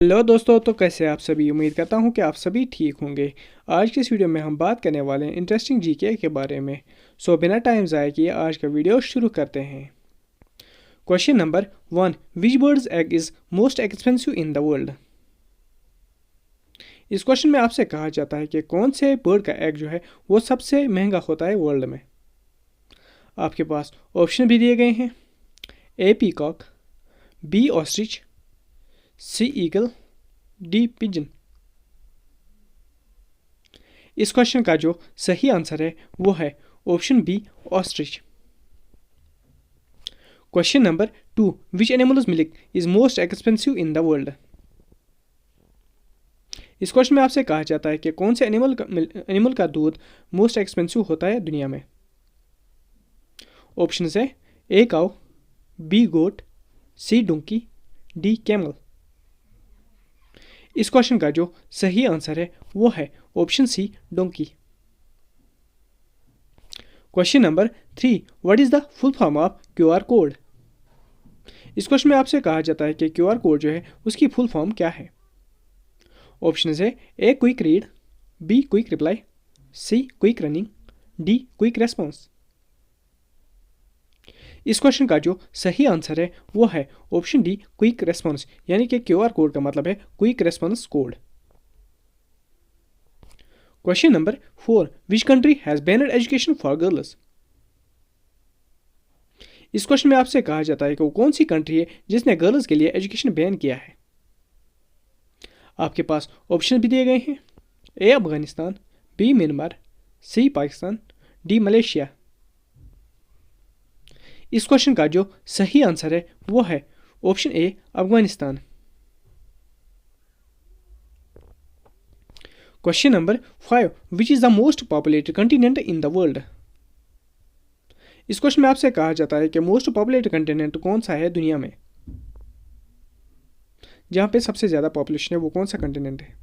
Hello दोस्तों, तो कैसे आप सभी। उम्मीद करता हूँ कि आप सभी ठीक होंगे। आज की इस वीडियो में हम बात करने वाले हैं इंटरेस्टिंग जीके के बारे में। सो बिना टाइम ज़ाया किए आज का वीडियो शुरू करते हैं। Question number 1, which birds egg is most expensive in the world. इस क्वेश्चन में आपसे कहा जाता है कि कौन से बर्ड का एग जो है वो सबसे महंगा होता है वर्ल्ड में। आपके पास ऑप्शन भी दिए गए हैं। A peacock, B ostrich, C eagle, D pigeon. इस क्वेश्चन का जो सही आंसर है वो है option B ostrich. Question number 2, which animals milk is most expensive in the world. इस क्वेश्चन में आपसे कहा जाता है कि कौन से एनिमल का दूध मोस्ट एक्सपेंसिव होता है दुनिया में। ऑप्शन है A cow, B goat, C donkey, D camel. इस क्वेश्चन का जो सही आंसर है वो है option C donkey. Question number 3, what is the full form of QR code. इस क्वेश्चन में आपसे कहा जाता है कि क्यूआर कोड जो है उसकी फुल फॉर्म क्या है। ऑप्शन है A quick read, B quick reply, C quick running, D quick response. इस क्वेश्चन का जो सही आंसर है वो है ऑप्शन डी क्विक रेस्पॉन्स, यानी कि क्यूआर कोड का मतलब है quick response code. Question number 4, which country has banned education for girls. इस क्वेश्चन में आपसे कहा जाता है कि वो कौन सी कंट्री है जिसने गर्ल्स के लिए एजुकेशन बैन किया है। आपके पास ऑप्शन भी दिए गए हैं। ए अफगानिस्तान, बी म्यांमार, सी पाकिस्तान, डी मलेशिया। इस क्वेश्चन का जो सही आंसर है वो है option A Afghanistan. Question number 5, which is the most populated continent in the world. इस क्वेश्चन में आपसे कहा जाता है कि मोस्ट पॉपुलेटेड कंटिनेंट कौन सा है दुनिया में, जहां पे सबसे ज़्यादा पॉपुलेशन है वो कौन सा कंटिनेंट है।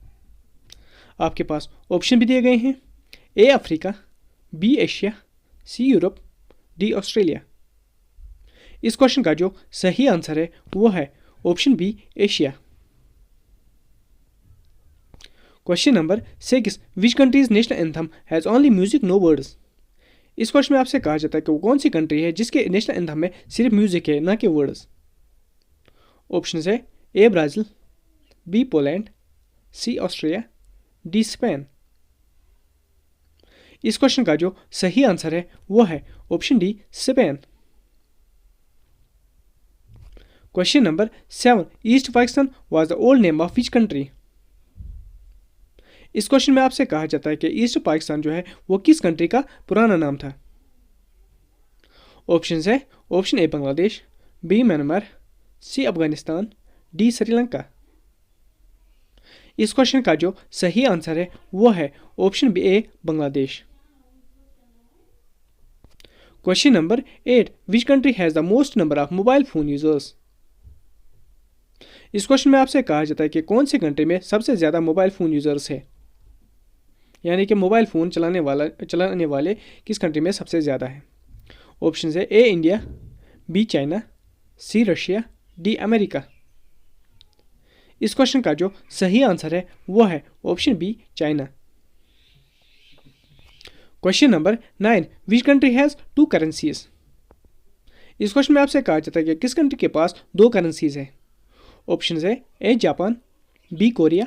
आपके पास ऑप्शन भी दिए गए हैं। A Africa, B Asia, C Europe, D Australia. इस क्वेश्चन का जो सही आंसर है वो है option B Asia. Question number 6, which countries national anthem has only music no words. इस क्वेश्चन में आपसे कहा जाता है कि वो कौन सी कंट्री है जिसके नेशनल एंथम में सिर्फ म्यूजिक है ना कि वर्ड्स। ऑप्शन है ए ब्राज़ील, बी पोलैंड, सी ऑस्ट्रिया, डी स्पेन। इस क्वेश्चन का जो सही आंसर है वो है option D Spain. Question number 7, east Pakistan was the old name of which country. इस क्वेश्चन में आपसे कहा जाता है कि ईस्ट पाकिस्तान जो है वो किस कंट्री का पुराना नाम था। ऑप्शन है option A Bangladesh, B Myanmar, C Afghanistan, D Sri Lanka. इस क्वेश्चन का जो सही आंसर है वो है option B A Bangladesh. Question number 8, which country has the most number of mobile phone users. इस क्वेश्चन में आपसे कहा जाता है कि कौन सी कंट्री में सबसे ज़्यादा मोबाइल फ़ोन यूज़र्स है, यानी कि मोबाइल फ़ोन चलाने वाले किस कंट्री में सबसे ज़्यादा है। ऑप्शन है A India, B China, C Russia, D America. इस क्वेश्चन का जो सही आंसर है वो है option B China. Question number 9, which country has 2 currencies. इस क्वेश्चन में आपसे कहा जाता है कि किस कंट्री के पास 2 करेंसीज हैं। ऑप्शन है A Japan, B Korea,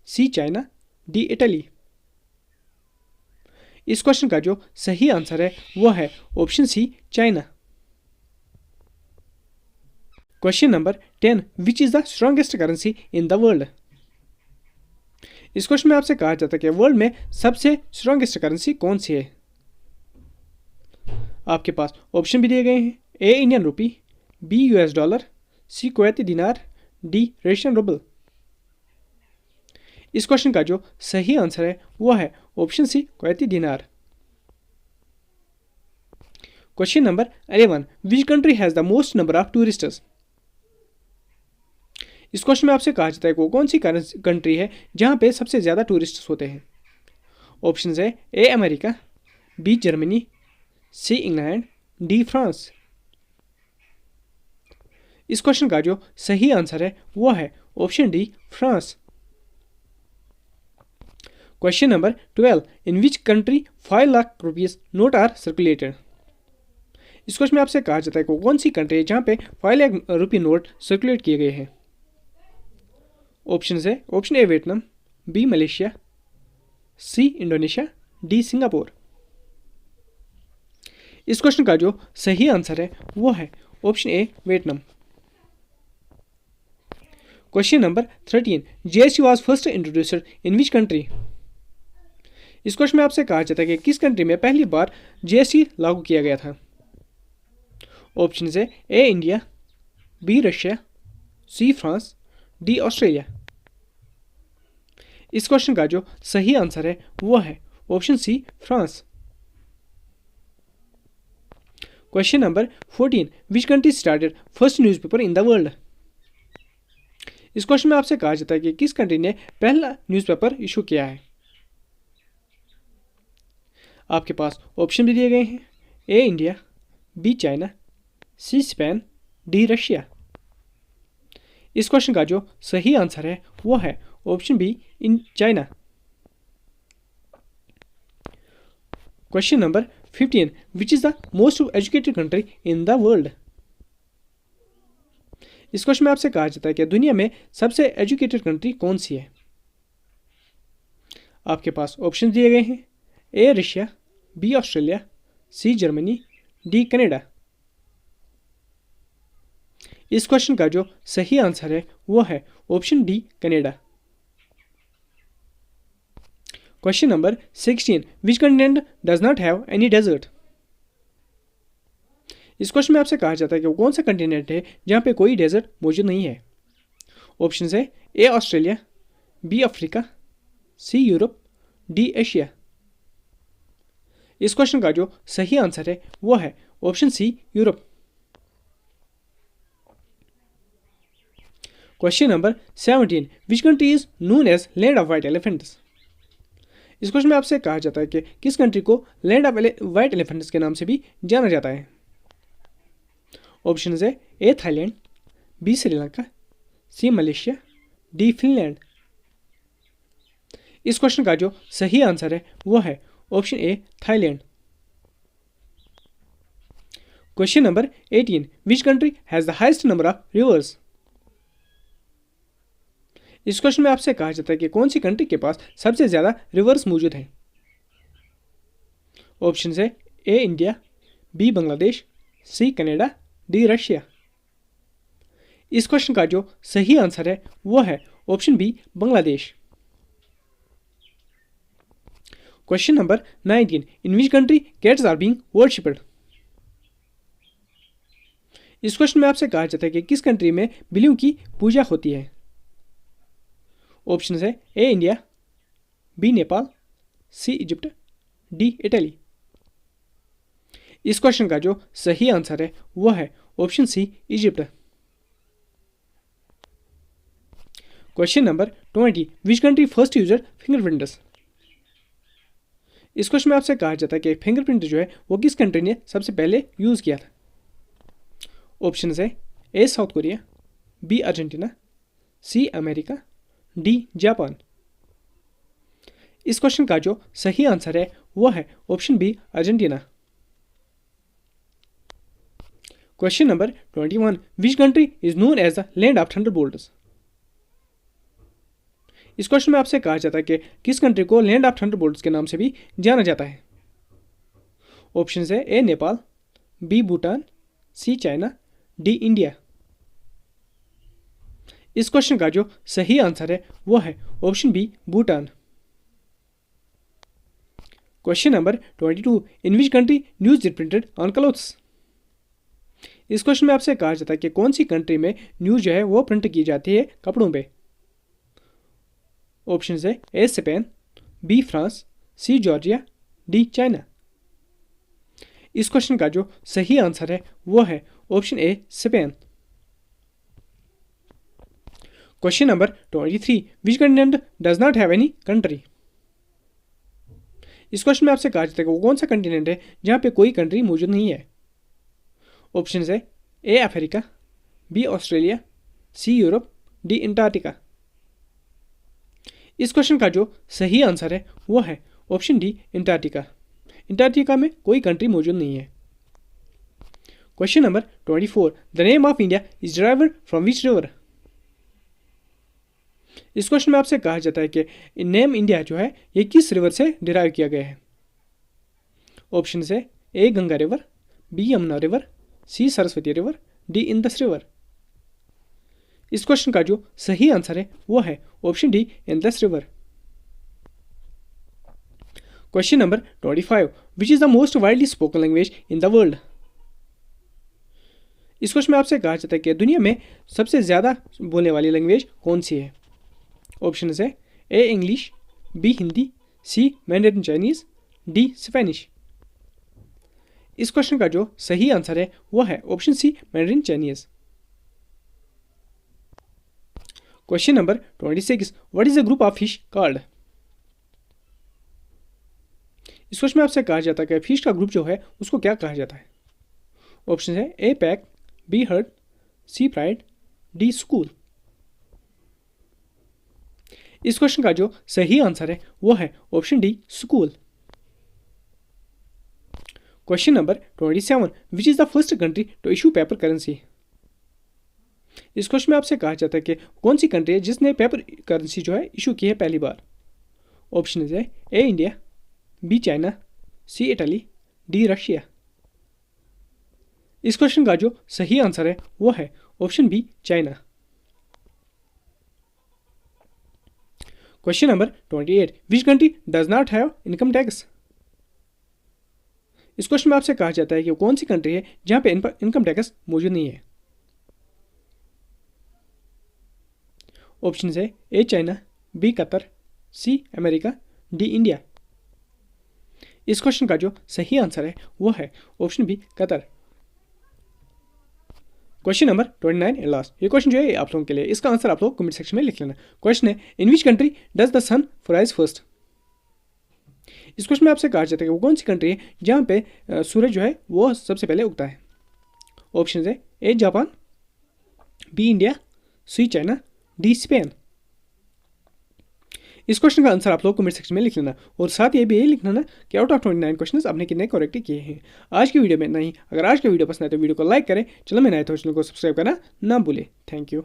C China, D Italy. इस क्वेश्चन का जो सही आंसर है वो है option C China. Question number 10, which is the strongest currency in the world. इस क्वेश्चन में आपसे कहा जाता है कि वर्ल्ड में सबसे स्ट्रॉन्गेस्ट करेंसी कौन सी है। आपके पास ऑप्शन भी दिए गए हैं। A Indian rupee, B US dollar, C Kuwaiti dinar, D Russian rouble. इस क्वेश्चन का जो सही आंसर है वो है option C Kuwaiti dinar. Question number 11, which country has the most number of touristers. इस क्वेश्चन में आपसे कहा जाता है कि वो कौन सी कंट्री है जहां पे सबसे ज़्यादा टूरिस्ट्स होते हैं। ऑप्शन है A America, B Germany, C England, D France. इस क्वेश्चन का जो सही आंसर है वो है option D France. Question number 12, in which country 5 lakh rupees note are circulated. इस क्वेश्चन में आपसे कहा जाता है कि कौन सी कंट्री है जहां पे 5 लाख रुपये नोट सर्कुलेट किए गए हैं। ऑप्शन है, option A Vietnam, B Malaysia, C Indonesia, D Singapore. इस क्वेश्चन का जो सही आंसर है वो है option A Vietnam. Question number 13, GST was first introduced in which country. इस क्वेश्चन में आपसे कहा जाता है कि किस कंट्री में पहली बार जीएसटी लागू किया गया था। ऑप्शन है, A India, B Russia, C France, D Australia. इस क्वेश्चन का जो सही आंसर है वो है option C France. Question number 14, which country started first newspaper in the world. इस क्वेश्चन में आपसे कहा जाता है कि किस कंट्री ने पहला न्यूज़पेपर इशू किया है। आपके पास ऑप्शन भी दिए गए हैं, A India, B China, C Spain, D Russia. इस क्वेश्चन का जो सही आंसर है वो है option B in China. Question number 15, which is the most educated country in the world. इस क्वेश्चन में आपसे कहा जाता है कि दुनिया में सबसे एजुकेटेड कंट्री कौन सी है। आपके पास ऑप्शन दिए गए हैं, A Russia, B Australia, C Germany, D Canada. इस क्वेश्चन का जो सही आंसर है वो है option D Canada. Question number 16, which continent does not have any desert. इस क्वेश्चन में आपसे कहा जाता है कि वो कौन सा कंटिनेंट है जहां पे कोई डेजर्ट मौजूद नहीं है। ऑप्शन है, A Australia, B Africa, C Europe, D Asia. इस क्वेश्चन का जो सही आंसर है वो है option C Europe. Question number 17, which country is known as land of white elephants. इस क्वेश्चन में आपसे कहा जाता है कि किस कंट्री को लैंड ऑफ व्हाइट एलिफेंट्स के नाम से भी जाना जाता है। ऑप्शन है, A Thailand, B Sri Lanka, C Malaysia, D Finland. इस क्वेश्चन का जो सही आंसर है वो है option A Thailand. Question number 18, which country has the highest number of rivers. इस क्वेश्चन में आपसे कहा जाता है कि कौन सी कंट्री के पास सबसे ज्यादा रिवर्स मौजूद हैं। ऑप्शन है, A India, B Bangladesh, C Canada, D Russia. इस क्वेश्चन का जो सही आंसर है वो है option B Bangladesh. Question number 19, in which country cats are being worshipped. इस क्वेश्चन में आपसे कहा जाता है कि किस कंट्री में बिल्लियों की पूजा होती है। ऑप्शन है, A India, B Nepal, C Egypt, D Italy. इस क्वेश्चन का जो सही आंसर है वो है option C Egypt. Question number 20, which country first used fingerprints. इस क्वेश्चन में आपसे कहा जाता है कि फिंगरप्रिंट जो है वो किस कंट्री ने सबसे पहले यूज किया था। ऑप्शन है, A South Korea, B Argentina, C America, D Japan. इस क्वेश्चन का जो सही आंसर है वो है option B Argentina. Question number 21, which country is known as the land of thunderbolts. इस क्वेश्चन में आपसे कहा जाता है कि किस कंट्री को लैंड ऑफ थंडरबोल्ट्स के नाम से भी जाना जाता है। ऑप्शन है, A Nepal, B Bhutan, C China, D India. इस क्वेश्चन का जो सही आंसर है वो है option B Bhutan. Question number 22, in which country news is printed on clothes. इस क्वेश्चन में आपसे कहा जाता है कि कौन सी कंट्री में न्यूज जो है वो प्रिंट की जाती है कपड़ों पे। ऑप्शन है, A Spain, B France, C Georgia, D China. इस क्वेश्चन का जो सही आंसर है वो है option A Spain. Question number 23, which continent does not have any country. इस क्वेश्चन में आपसे कहा जाता है कि वो कौन सा कंटिनेंट है जहां पे कोई कंट्री मौजूद नहीं है। ऑप्शन है, A Africa, B Australia, C Europe, D Antarctica. इस क्वेश्चन का जो सही आंसर है वो है ऑप्शन डी अंटार्कटिका। अंटार्कटिका में कोई कंट्री मौजूद नहीं है। Question number 24, the name of India is derived from which river. इस क्वेश्चन में आपसे कहा जाता है कि नेम इंडिया जो है ये किस रिवर से डिराइव किया गया है। ऑप्शन है A Ganga river, B Yamuna river, C Saraswati river, D Indus river. इस क्वेश्चन का जो सही आंसर है वो है option D Indus river. Question number 25, which is the most widely spoken language in the world. इस क्वेश्चन में आपसे कहा जाता है कि दुनिया में सबसे ज़्यादा बोलने वाली लैंग्वेज कौन सी है। ऑप्शन है A English, B Hindi, C Mandarin Chinese, D Spanish. इस क्वेश्चन का जो सही आंसर है वो है option C Mandarin Chinese. Question number 26, what is the group of fish called. इस क्वेश्चन में आपसे कहा जाता है कि फिश का ग्रुप जो है उसको क्या कहा जाता है। ऑप्शन है A pack, B herd, C pride, D school. इस क्वेश्चन का जो सही आंसर है वो है option D school. Question number 27, which is the first country to issue paper currency. इस क्वेश्चन में आपसे कहा जाता है कि कौन सी कंट्री है जिसने पेपर करेंसी जो है इशू की है पहली बार। ऑप्शन है A India, B China, C Italy, D Russia. इस क्वेश्चन का जो सही आंसर है वो है option B China. Question number 28, which country does not have income tax. इस क्वेश्चन में आपसे कहा जाता है कि कौन सी कंट्री है जहां पे इनकम टैक्स मौजूद नहीं है। ऑप्शन है A China, B Qatar, C America, D India. इस क्वेश्चन का जो सही आंसर है वो है option B Qatar. Question number 29 and last, ये क्वेश्चन जो है आप लोगों के लिए, इसका आंसर आप लोग कमेंट सेक्शन में लिख लेना। क्वेश्चन है in which country does the sun rise first. इस क्वेश्चन में आपसे कहा जाता है कि वो कौन सी कंट्री है जहाँ पे सूरज जो है वो सबसे पहले उगता है। ऑप्शन है A Japan, B India, C China, D Spain. इस क्वेश्चन का आंसर आप लोग कमेंट सेक्शन में लिख लेना और साथ ही भी ये लिखना ना कि आउट ऑफ 29 क्वेश्चन आपने कितने करेक्ट किए हैं। आज की वीडियो में नहीं, अगर आज की वीडियो पसंद है तो वीडियो को लाइक करें, चलो मैं नए तो चैनल को सब्सक्राइब करना ना भूले। Thank you.